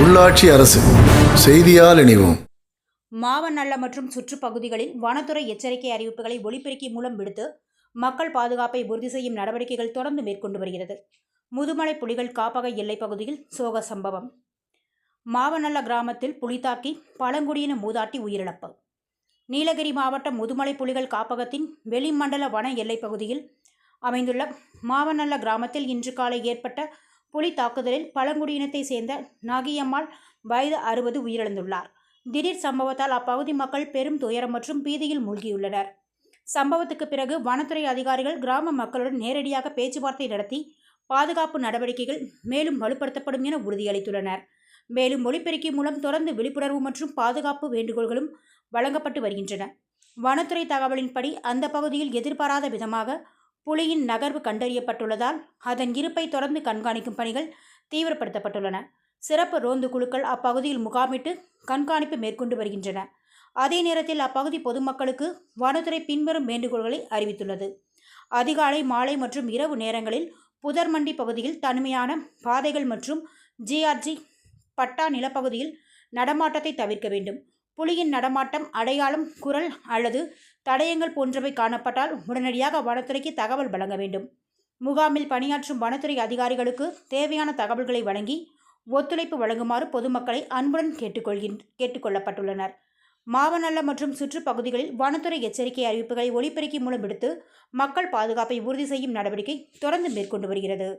உள்ளாட்சி அரசு செய்தியால் இணைவோம். மாவனல்ல மற்றும் சுற்றுப்பகுதிகளில் வனத்துறை எச்சரிக்கை அறிவிப்புகளை ஒலிபெருக்கி மூலம் விடுத்து மக்கள் பாதுகாப்பை உறுதி செய்யும் நடவடிக்கைகள் தொடர்ந்து மேற்கொண்டு வருகிறது. முதுமலை புலிகள் காப்பக எல்லைப் பகுதியில் சோக சம்பவம். மாவனல்ல கிராமத்தில் புலி தாக்கி பழங்குடியின மூதாட்டி உயிரிழப்பு. நீலகிரி மாவட்டம் முதுமலை புலிகள் காப்பகத்தின் வெளிமண்டல வன எல்லைப் பகுதியில் அமைந்துள்ள மாவனல்ல கிராமத்தில் இன்று காலை ஏற்பட்ட புலி தாக்குதலில் பழங்குடியினத்தை சேர்ந்த நாகியம்மாள் வயது 60 உயிரிழந்துள்ளார். திடீர் சம்பவத்தால் அப்பகுதி மக்கள் பெரும் துயரம் மற்றும் பீதியில் மூழ்கியுள்ளனர். சம்பவத்துக்கு பிறகு வனத்துறை அதிகாரிகள் கிராம மக்களுடன் நேரடியாக பேச்சுவார்த்தை நடத்தி பாதுகாப்பு நடவடிக்கைகள் மேலும் வலுப்படுத்தப்படும் என உறுதியளித்துள்ளனர். மேலும் ஒலிபெருக்கி மூலம் தொடர்ந்து விழிப்புணர்வு மற்றும் பாதுகாப்பு வேண்டுகோள்களும் வழங்கப்பட்டு வருகின்றன. வனத்துறை தகவலின்படி அந்த பகுதியில் எதிர்பாராத விதமாக புலியின் நகர்வு கண்டறியப்பட்டுள்ளதால் அதன் இருப்பை தொடர்ந்து கண்காணிக்கும் பணிகள் தீவிரப்படுத்தப்பட்டுள்ளன. சிறப்பு ரோந்து குழுக்கள் அப்பகுதியில் முகாமிட்டு கண்காணிப்பு மேற்கொண்டு வருகின்றன. அதே நேரத்தில் அப்பகுதி பொதுமக்களுக்கு வனத்துறை பின்வரும் வேண்டுகோள்களை அறிவித்துள்ளது. அதிகாலை, மாலை மற்றும் இரவு நேரங்களில் புதர்மண்டி பகுதியில் தனிமையான பாதைகள் மற்றும் ஜிஆர்ஜி பட்டா நிலப்பகுதியில் நடமாட்டத்தை தவிர்க்க வேண்டும். புலியின் நடமாட்டம், அடையாளம், குரல் அல்லது தடயங்கள் போன்றவை காணப்பட்டால் உடனடியாக வனத்துறைக்கு தகவல் வழங்க வேண்டும். முகாமில் பணியாற்றும் வனத்துறை அதிகாரிகளுக்கு தேவையான தகவல்களை வழங்கி ஒத்துழைப்பு வழங்குமாறு பொதுமக்களை அன்புடன் கேட்டுக்கொள்ளப்பட்டுள்ளனர். மாவனல்ல மற்றும் சுற்றுப்பகுதிகளில் வனத்துறை எச்சரிக்கை அறிவிப்புகளை ஒலிபெருக்கி மூலம் விடுத்து மக்கள் பாதுகாப்பை உறுதி செய்யும் நடவடிக்கை தொடர்ந்து மேற்கொண்டு வருகிறது.